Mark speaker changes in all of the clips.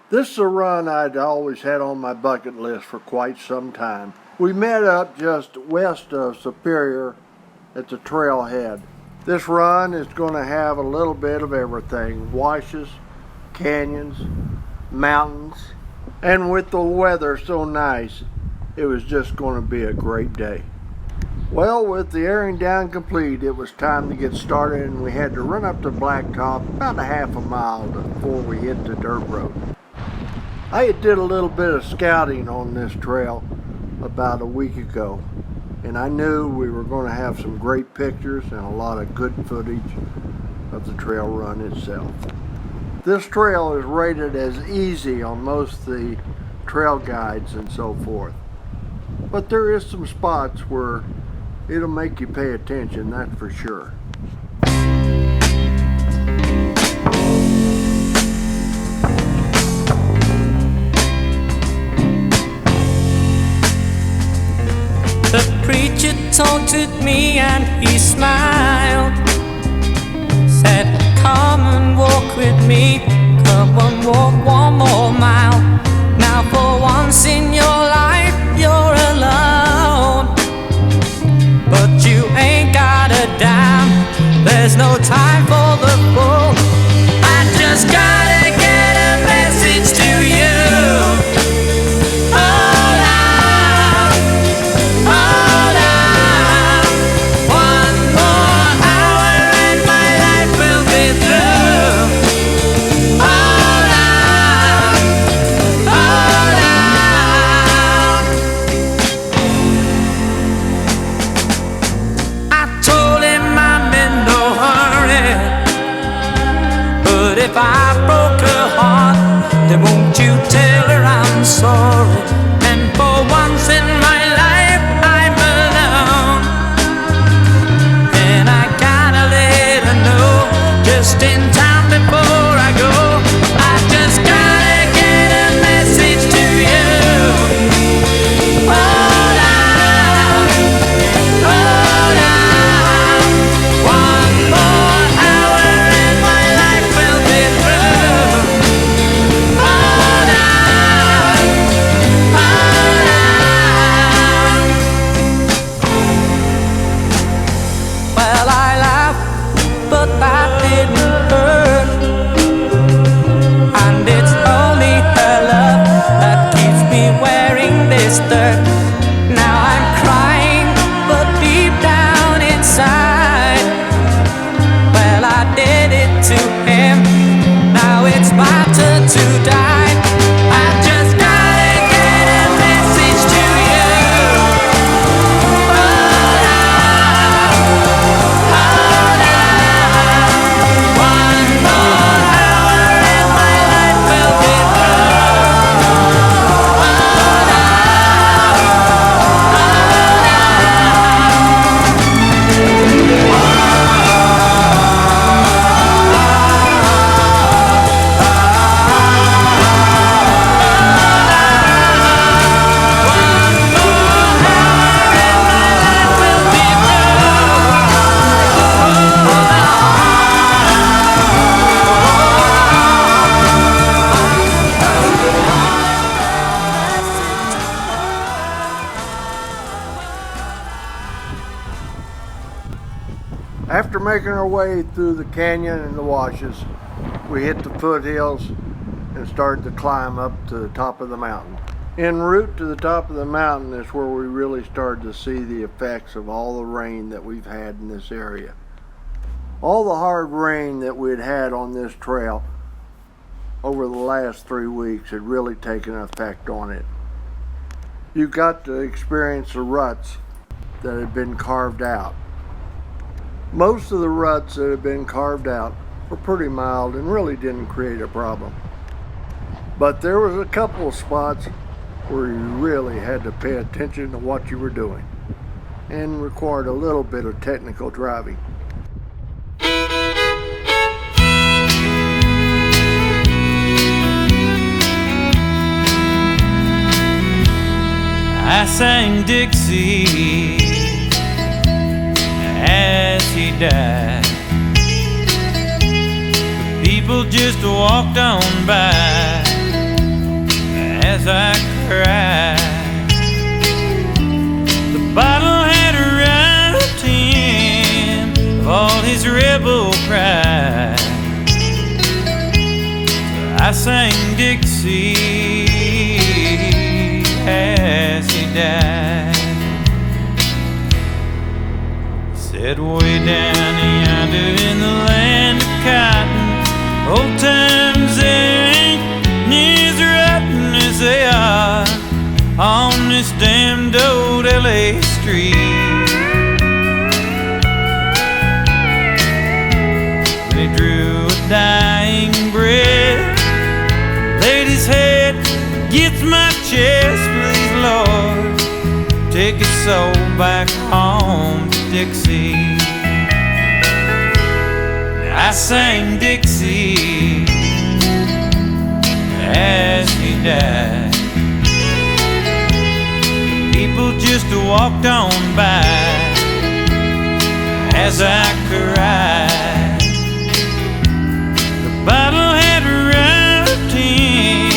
Speaker 1: This is a run I'd always had on my bucket list for quite some time. We met up just west of Superior at the trailhead. This run is going to have a little bit of everything: washes, canyons, mountains, and with the weather so nice, it was just going to be a great day. Well, with the airing down complete, it was time to get started, and we had to run up the blacktop about a half a mile before we hit the dirt road. I did a little bit of scouting on this trail about a week ago, and I knew we were going to have some great pictures and a lot of good footage of the trail run itself. This trail is rated as easy on most of the trail guides and so forth, but there is some spots where it'll make you pay attention, that's for sure.
Speaker 2: The preacher taunted me and he smiled, said, "Come and walk with me, come and walk one more mile. Now for once in your life you're alone, but you ain't got a dime, there's no time for the fool. I just gotta get a message to you. If I broke her heart, then won't you tell her I'm sorry? And for once in my life I'm alone, and I gotta let her know just in time before I go. I just gotta get a message to you. Hold on, hold on. One more hour and my life will be through. Hold on, hold on. Well, I laughed, but that didn't hurt, and it's only her love that keeps me wearing this dirt. Now I'm crying, but deep down inside, well, I did it to him, now it's my turn to die. I just gotta get a message to you. Hold on, hold on. One more hour and my life will be through. Hold on,
Speaker 1: After making our way through the canyon and the washes, we hit the foothills and started to climb up to the top of the mountain. En route to the top of the mountain is where we really started to see the effects of all the rain that we've had in this area. All the hard rain that we'd had on this trail over the last 3 weeks had really taken effect on it. You got to experience the ruts that had been carved out. Most of the ruts that had been carved out were pretty mild and really didn't create a problem. But there was a couple of spots where you really had to pay attention to what you were doing and required a little bit of technical driving.
Speaker 3: I sang Dixie as he died. The people just walked on by. as I cried. The bottle had robbed him of all his rebel pride. So I sang Dixie as he died. Said way down yonder in the land of cotton, old times there ain't near as rotten as they are on this damned old LA street. When he drew a dying breath, laid his head against my chest, please Lord, take his soul back home to Dixie. I sang Dixie as he died. People just walked on by as I cried. The bottle had robbed him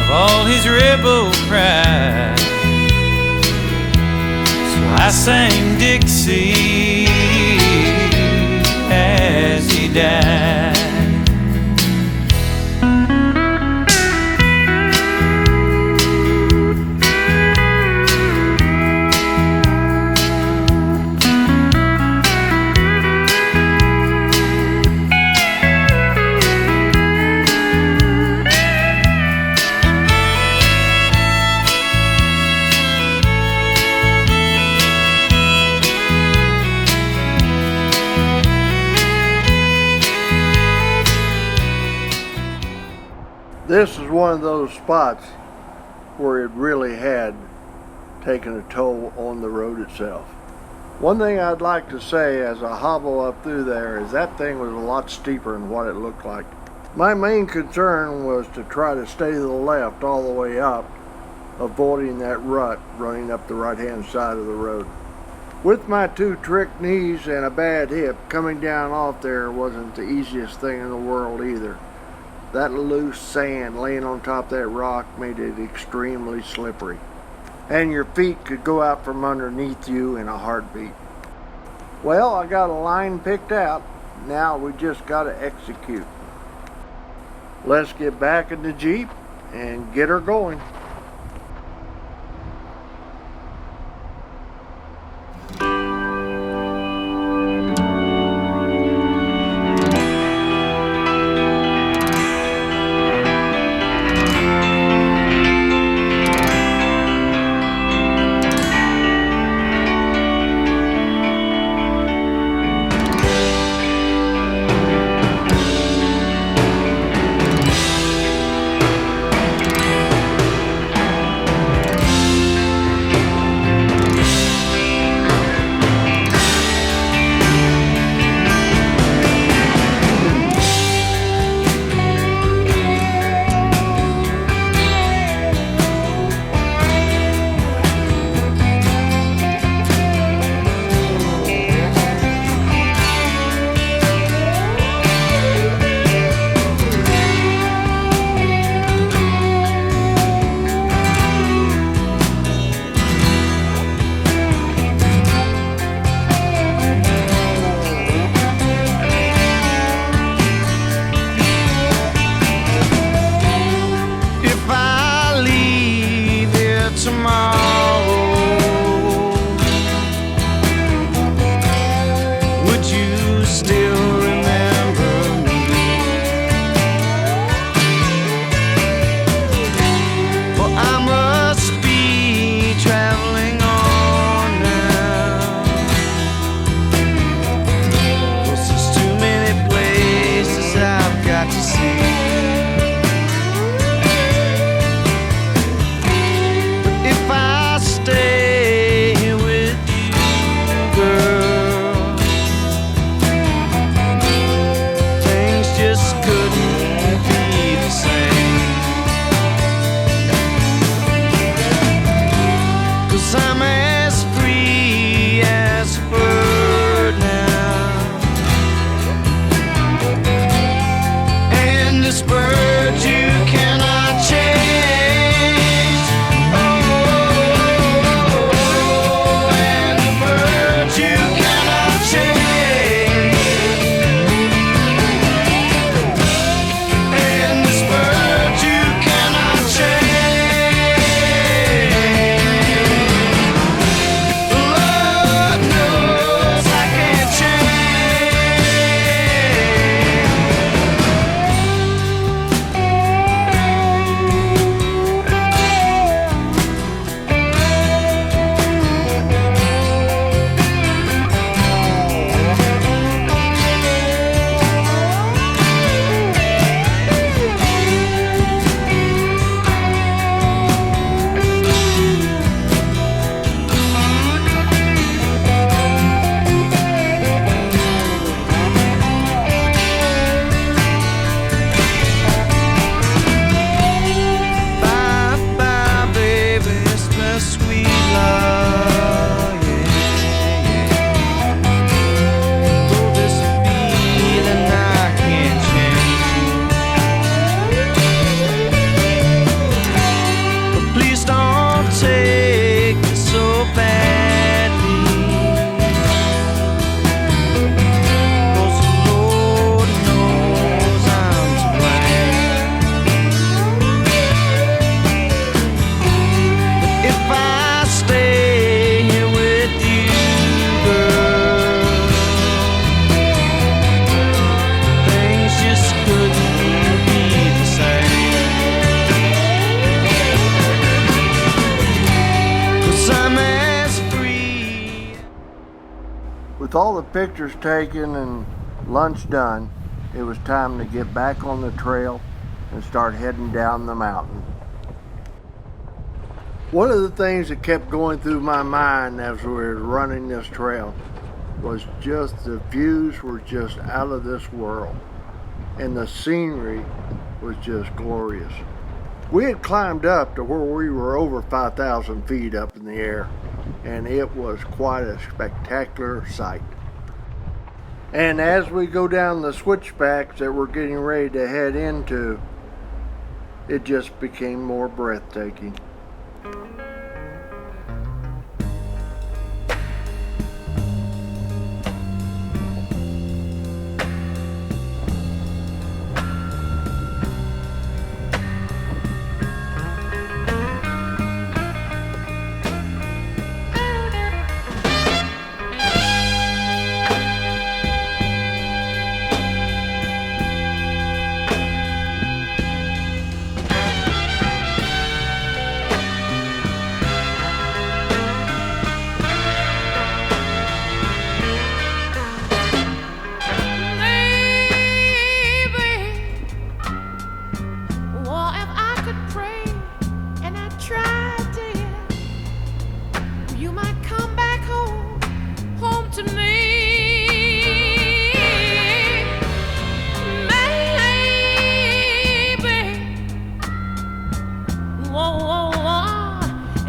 Speaker 3: of all his rebel pride. So I sang Dixie as he died.
Speaker 1: This is one of those spots where it really had taken a toll on the road itself. One thing I'd like to say as I hobble up through there is that thing was a lot steeper than what it looked like. My main concern was to try to stay to the left all the way up, avoiding that rut running up the right hand side of the road. With my two trick knees and a bad hip, coming down off there wasn't the easiest thing in the world either. That loose sand laying on top of that rock made it extremely slippery. And your feet could go out from underneath you in a heartbeat. Well, I got a line picked out. Now we just got to execute. Let's get back in the Jeep and get her going. With all the pictures taken and lunch done, it was time to get back on the trail and start heading down the mountain. One of the things that kept going through my mind as we were running this trail was just the views were just out of this world, and the scenery was just glorious. We had climbed up to where we were over 5,000 feet up in the air, and it was quite a spectacular sight. And as we go down the switchbacks that we're getting ready to head into, it just became more breathtaking.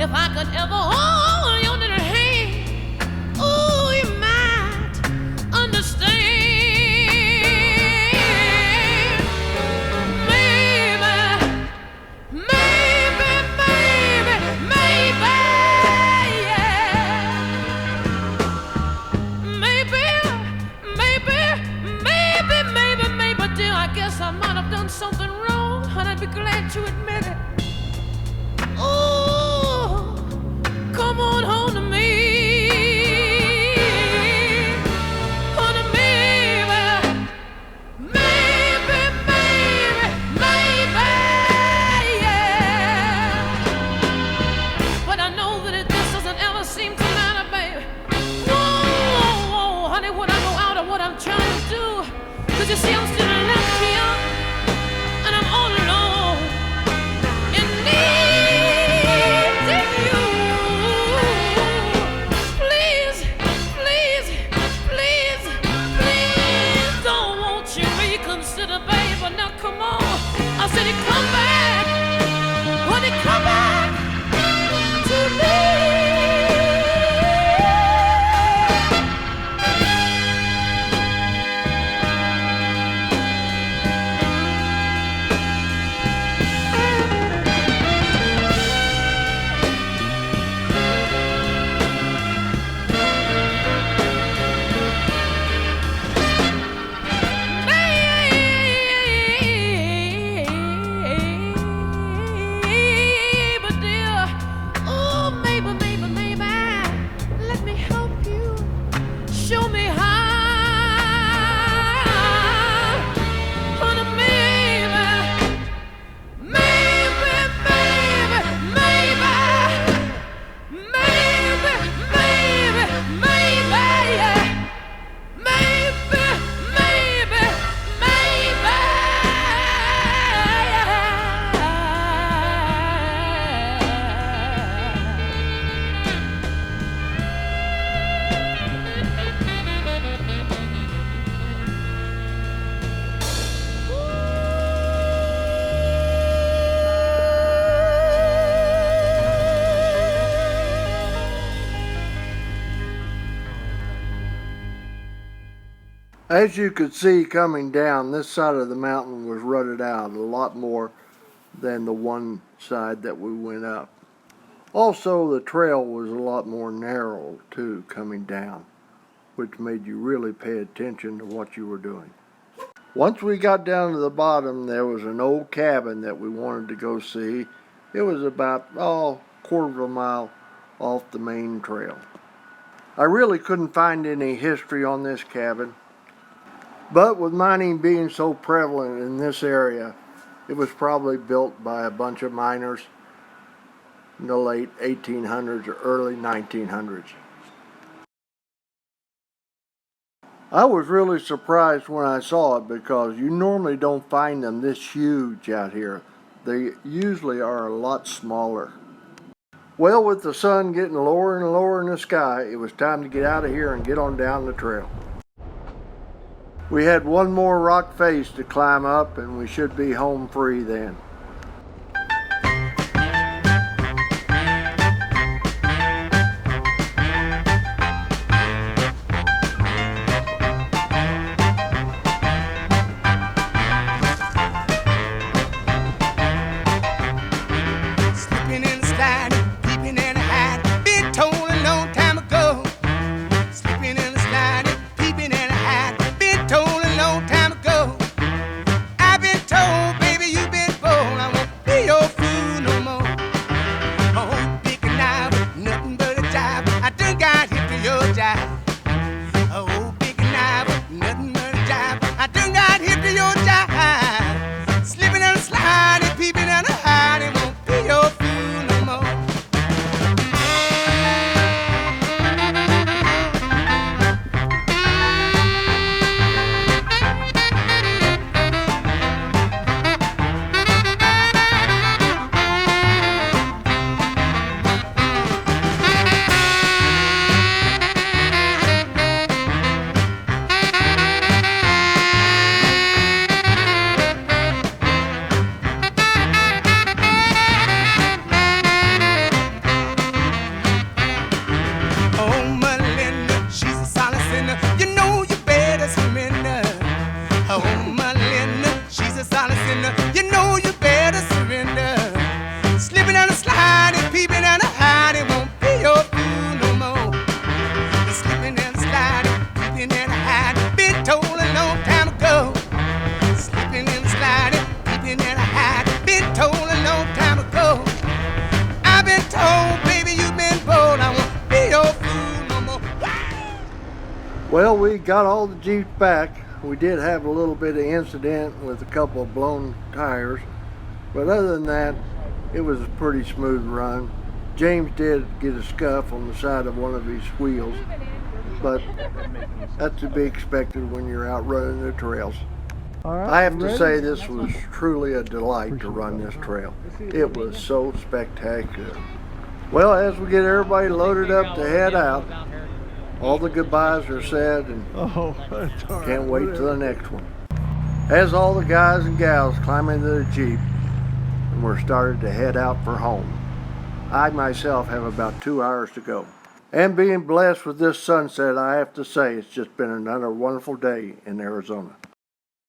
Speaker 2: If I could ever hold your little hand, ooh, you might understand. Maybe, dear, I guess I might have done something wrong, and I'd be glad to admit it. Ooh, come on home to me. Home to me, maybe, yeah. But I know that this doesn't ever seem to matter, baby. Whoa, honey, when I go out of what I'm trying to do, 'cause you see I'm still left here, and I'm all alone. In need you. Please, don't want you reconsider, baby. Now come on. I said it, come back. Honey, come back to me. Show me how. Honey, maybe, yeah.
Speaker 1: As you could see coming down, this side of the mountain was rutted out a lot more than the one side that we went up. Also, the trail was a lot more narrow too coming down, which made you really pay attention to what you were doing. Once we got down to the bottom, there was an old cabin that we wanted to go see. It was about quarter of a mile off the main trail. I really couldn't find any history on this cabin, but with mining being so prevalent in this area, it was probably built by a bunch of miners in the late 1800s or early 1900s. I was really surprised when I saw it because you normally don't find them this huge out here. They usually are a lot smaller. Well, with the sun getting lower and lower in the sky, it was time to get out of here and get on down the trail. We had one more rock face to climb up and we should be home free then. Well, we got all the Jeeps back. We did have a little bit of incident with a couple of blown tires, but other than that, it was a pretty smooth run. James did get a scuff on the side of one of his wheels, but that's to be expected when you're out running the trails. I have to say this was truly a delight to run this trail. It was so spectacular. Well, as we get everybody loaded up to head out, all the goodbyes are said and can't wait till the next one. As all the guys and gals climb into the Jeep and we're started to head out for home. I myself have about 2 hours to go. And being blessed with this sunset, I have to say it's just been another wonderful day in Arizona.